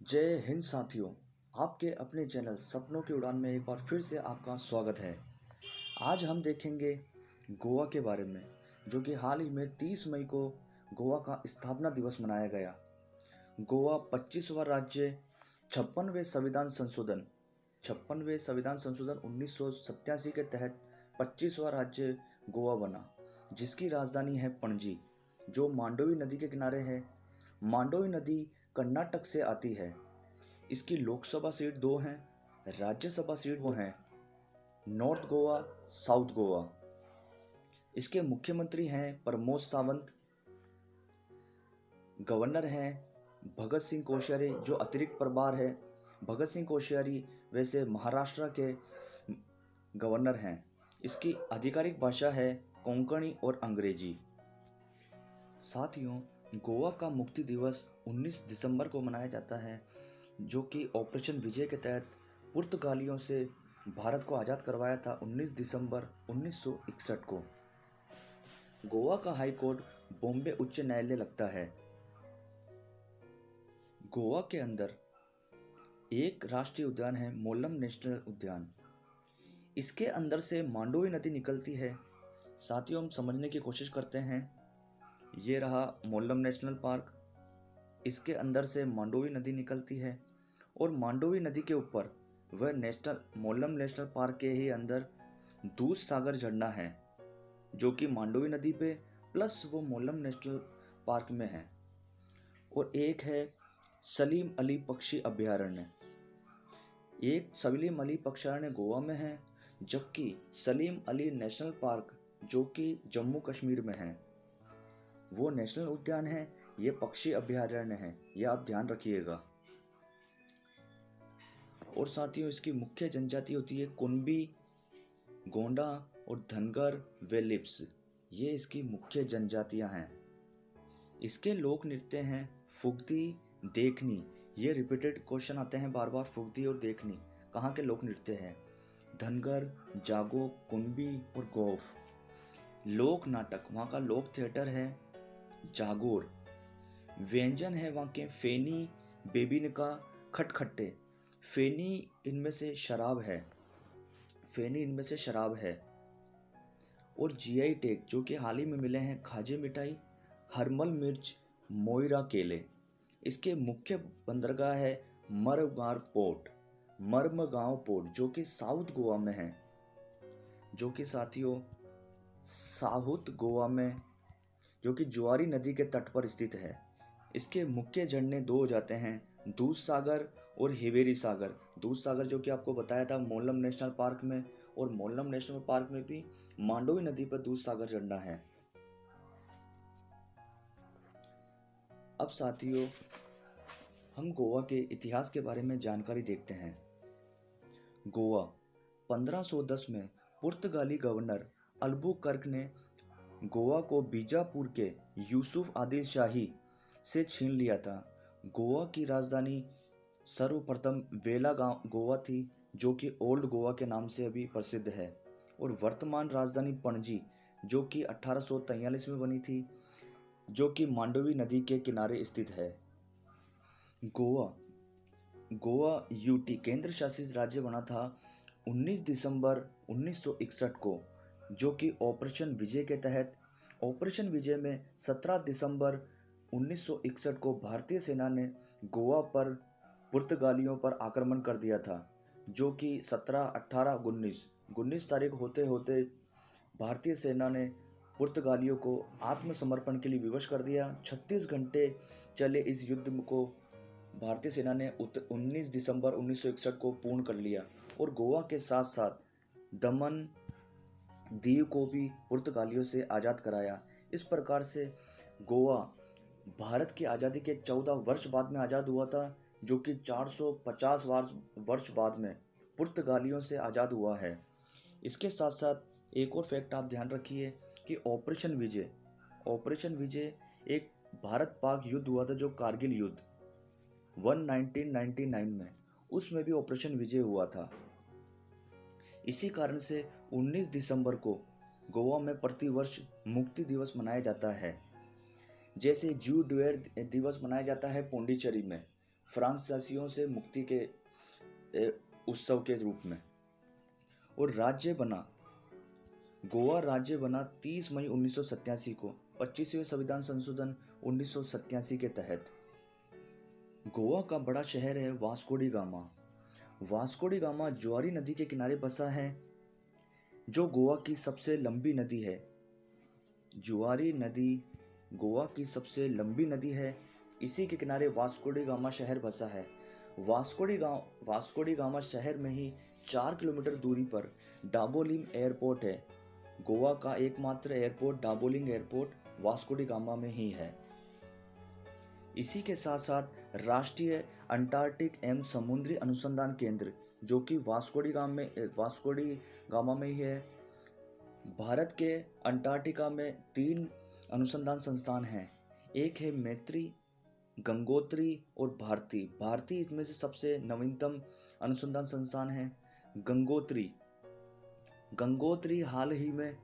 जय हिंद साथियों। आपके अपने चैनल सपनों की उड़ान में एक बार फिर से आपका स्वागत है। आज हम देखेंगे गोवा के बारे में, जो कि हाल ही में 30 मई को गोवा का स्थापना दिवस मनाया गया। गोवा 25वां राज्य, 56वें संविधान संशोधन 1987 के तहत 25वां राज्य गोवा बना, जिसकी राजधानी है पणजी, जो मांडोवी नदी के किनारे है। मांडोवी नदी कर्नाटक से आती है। इसकी लोकसभा सीट 2 हैं, राज्यसभा सीट वो हैं नॉर्थ गोवा, साउथ गोवा। इसके मुख्यमंत्री हैं प्रमोद सावंत, गवर्नर हैं भगत सिंह कोश्यारी, जो अतिरिक्त प्रभार है। भगत सिंह कोश्यारी वैसे महाराष्ट्र के गवर्नर हैं। इसकी आधिकारिक भाषा है कोंकणी और अंग्रेजी। साथियों, गोवा का मुक्ति दिवस 19 दिसंबर को मनाया जाता है, जो कि ऑपरेशन विजय के तहत पुर्तगालियों से भारत को आज़ाद करवाया था 19 दिसंबर 1961 को। गोवा का हाई कोर्ट बॉम्बे उच्च न्यायालय लगता है। गोवा के अंदर एक राष्ट्रीय उद्यान है, मोलम नेशनल उद्यान। इसके अंदर से मांडोवी नदी निकलती है। साथियों, हम समझने की कोशिश करते हैं। ये रहा मोलम नेशनल पार्क। इसके अंदर से मांडोवी नदी निकलती है और मांडोवी नदी के ऊपर वह मोलम नेशनल पार्क के ही अंदर दूध सागर झरना है, जो कि मांडोवी नदी पे प्लस वो मोलम नेशनल पार्क में है। और एक है सलीम अली पक्षी अभयारण्य। एक सलीम अली पक्षी अभयारण्य गोवा में है, जबकि सलीम अली नेशनल पार्क जो कि जम्मू कश्मीर में है, वो नेशनल उद्यान है। ये पक्षी अभयारण्य है, यह आप ध्यान रखिएगा। और साथियों, इसकी मुख्य जनजाति होती है कुनबी, गोंडा और धनगर व लिप्स। ये इसकी मुख्य जनजातियां हैं। इसके लोक नृत्य हैं फुगदी, देखनी। ये रिपीटेड क्वेश्चन आते हैं बार बार, फुगदी और देखनी कहाँ के लोक नृत्य हैं? धनगर, जागो, कुनबी और गोफ। लोक नाटक, वहाँ का लोक थिएटर है जागोर। व्यंजन है वहाँ के फेनी, बेबिनका, खटखट्टे। फेनी इनमें से शराब है। और जीआई टैग जो कि हाल ही में मिले हैं खाजे मिठाई, हरमल मिर्च, मोइरा केले। इसके मुख्य बंदरगाह है मर्मगांव पोर्ट, जो कि साउथ गोवा में है, जो कि साथियों साउथ गोवा में, जो कि जुआरी नदी के तट पर स्थित है। इसके मुख्य झरने 2 हो जाते हैं, दूध सागर और हिवेरी सागर। दूध सागर जो कि आपको बताया था मोलम नेशनल पार्क में, और मोलम नेशनल पार्क में भी मांडोवी नदी पर दूध सागर झरना है। अब साथियों, हम गोवा के इतिहास के बारे में जानकारी देखते हैं। गोवा 1510 में पुर्तगाली गवर्नर अल्बुकर्क ने गोवा को बीजापुर के यूसुफ आदिल शाही से छीन लिया था। गोवा की राजधानी सर्वप्रथम वेला गोवा थी, जो कि ओल्ड गोवा के नाम से अभी प्रसिद्ध है। और वर्तमान राजधानी पणजी, जो कि 1843 में बनी थी, जो कि मांडोवी नदी के किनारे स्थित है। गोवा यूटी केंद्र शासित राज्य बना था 19 दिसंबर 1961 को, जो कि ऑपरेशन विजय के तहत। ऑपरेशन विजय में 17 दिसंबर 1961 को भारतीय सेना ने गोवा पर पुर्तगालियों पर आक्रमण कर दिया था, जो कि 17, 18, 19 तारीख होते होते भारतीय सेना ने पुर्तगालियों को आत्मसमर्पण के लिए विवश कर दिया। 36 घंटे चले इस युद्ध को भारतीय सेना ने 19 दिसंबर 1961 को पूर्ण कर लिया, और गोवा के साथ साथ दमन दीव को भी पुर्तगालियों से आज़ाद कराया। इस प्रकार से गोवा भारत की आज़ादी के 14 वर्ष बाद में आज़ाद हुआ था, जो कि 450 वर्ष बाद में पुर्तगालियों से आज़ाद हुआ है। इसके साथ साथ एक और फैक्ट आप ध्यान रखिए कि ऑपरेशन विजय एक भारत पाक युद्ध हुआ था, जो कारगिल युद्ध 1999 में, उसमें भी ऑपरेशन विजय हुआ था। इसी कारण से 19 दिसंबर को गोवा में प्रतिवर्ष मुक्ति दिवस मनाया जाता है। जैसे जू डुएर दिवस मनाया जाता है पौंडीचेरी में, फ्रांसीसियों से मुक्ति के उत्सव के रूप में। और राज्य बना, गोवा राज्य बना 30 मई 1987 को 25वें संविधान संशोधन 1987 के तहत। गोवा का बड़ा शहर है Vasco D gamma. Vasco D gamma जुआरी नदी के किनारे बसा है, जो गोवा की सबसे लंबी नदी है। जुआरी नदी गोवा की सबसे लंबी नदी है। इसी के किनारे वास्को डी गामा शहर बसा है। वास्को डी गामा शहर में ही 4 किलोमीटर दूरी पर डाबोलिम एयरपोर्ट है। गोवा का एकमात्र airport Dabolim airport Vasco D gamma में ही है। इसी के साथ साथ राष्ट्रीय अंटार्कटिक एवं समुद्री अनुसंधान केंद्र, जो कि वास्को डी गामा में ही है। भारत के अंटार्कटिका में 3 अनुसंधान संस्थान हैं। एक है मैत्री, गंगोत्री और भारती। भारती इसमें से सबसे नवीनतम अनुसंधान संस्थान है। गंगोत्री हाल ही में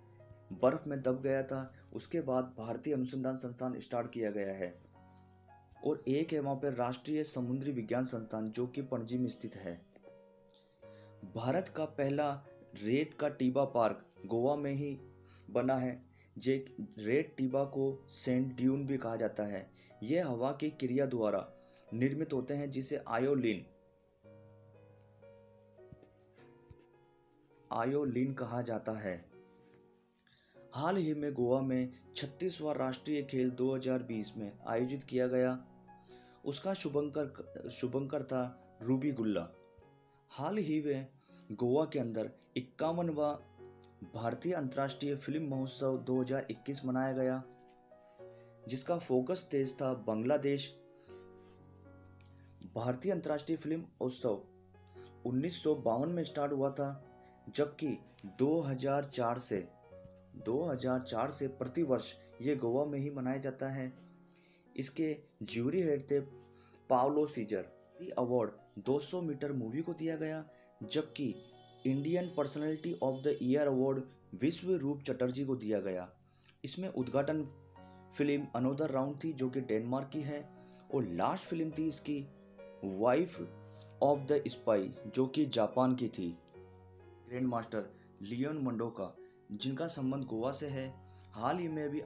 बर्फ में दब गया था, उसके बाद भारतीय अनुसंधान संस्थान स्टार्ट किया गया है। और एक है वहाँ पर राष्ट्रीय समुद्री विज्ञान संस्थान, जो कि पणजी में स्थित है। भारत का पहला रेत का टीबा पार्क गोवा में ही बना है। रेत टीबा को सैंड ड्यून भी कहा जाता है। यह हवा की क्रिया द्वारा निर्मित होते हैं, जिसे आयोलिन कहा जाता है। हाल ही में गोवा में 36वां राष्ट्रीय खेल 2020 में आयोजित किया गया। उसका शुभंकर था रूबी गुल्ला। हाल ही में गोवा के अंदर 51वां भारतीय अंतर्राष्ट्रीय फिल्म महोत्सव 2021 मनाया गया, जिसका फोकस देश था बांग्लादेश। भारतीय अंतर्राष्ट्रीय फिल्म उत्सव 1952 में स्टार्ट हुआ था, जबकि 2004 से प्रतिवर्ष ये गोवा में ही मनाया जाता है। इसके ज्यूरी हेड थे Paolo Cesar. Award 200 metre movie को दिया गया, जबकि Indian personality of the year award Vishwa Roop Chatterjee को दिया गया। इसमें उद्घाटन फिल्म अनोदर राउंड थी, जो कि डेनमार्क की है, और लास्ट फिल्म थी इसकी वाइफ ऑफ द स्पाई, जो कि जापान की थी। ग्रैंड मास्टर लियोन मंडोका, जिनका संबंध गोवा से है, हाल ही में अभी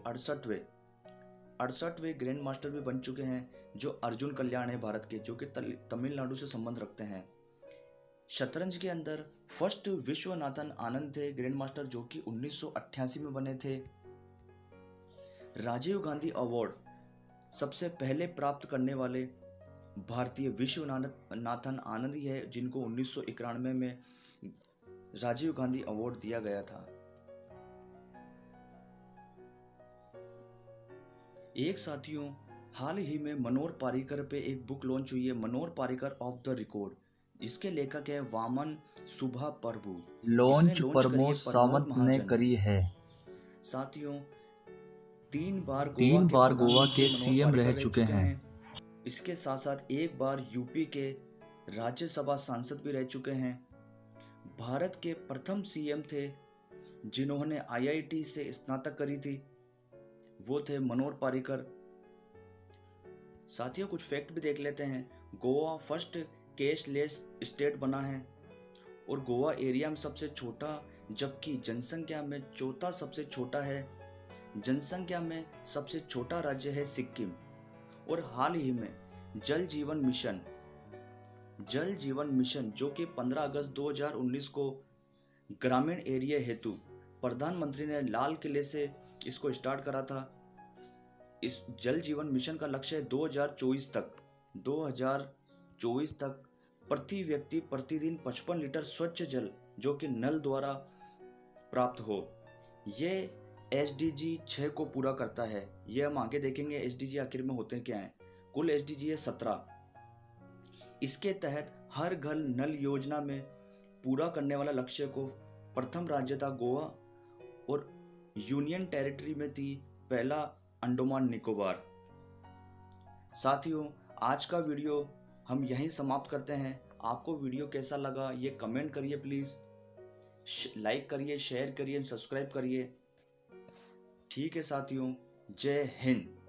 68वें ग्रैंड मास्टर भी बन चुके हैं, जो अर्जुन कल्याण है भारत के, जो कि तमिलनाडु से संबंध रखते हैं। शतरंज के अंदर फर्स्ट विश्वनाथन आनंद थे ग्रैंड मास्टर, जो कि 1988 में बने थे। राजीव गांधी अवार्ड सबसे पहले प्राप्त करने वाले भारतीय विश्वनाथन आनंद ही है, जिनको 1991 में राजीव गांधी अवार्ड दिया गया था। एक साथियों, हाल ही में मनोहर पारिकर पे एक बुक लॉन्च हुई है, मनोहर पारिकर ऑफ द रिकॉर्ड। इसके लेखक है वामन सुभा प्रभु। लॉन्च प्रमोद सावंत ने करी है। साथियों, 3 बार गोवा के सीएम रह चुके हैं। इसके साथ साथ एक बार यूपी के राज्यसभा सांसद भी रह चुके हैं। भारत के प्रथम सीएम थे जिन्होंने आईआईटी से स्नातक करी थी, वो थे मनोहर पारिकर। साथियों, कुछ फैक्ट भी देख लेते हैं। गोवा फर्स्ट कैशलेस स्टेट बना है और गोवा एरिया में सबसे छोटा, जबकि जनसंख्या में चौथा सबसे छोटा है। जनसंख्या में सबसे छोटा राज्य है सिक्किम। और हाल ही में जल जीवन मिशन जो कि 15 अगस्त 2019 को ग्रामीण एरिया हेतु प्रधानमंत्री ने लाल किले से इसको स्टार्ट करा था। इस जल जीवन मिशन का लक्ष्य है 2024 तक प्रति व्यक्ति प्रतिदिन 55 लीटर स्वच्छ जल, जो कि नल द्वारा प्राप्त हो। ये SDG 6 को पूरा करता है। ये हम आगे देखेंगे SDG आखिर में होते क्या हैं। कुल SDG है 17। इसके तहत हर घर नल योजना में पूरा करने वाला लक्ष्य को प्रथम राज्य था गोवा, और यूनियन टेरिटरी में थी पहला अंडमान निकोबार। साथियों, आज का वीडियो हम यहीं समाप्त करते हैं। आपको वीडियो कैसा लगा ये कमेंट करिए प्लीज़, लाइक करिए, शेयर करिए, सब्सक्राइब करिए। ठीक है साथियों, जय हिंद।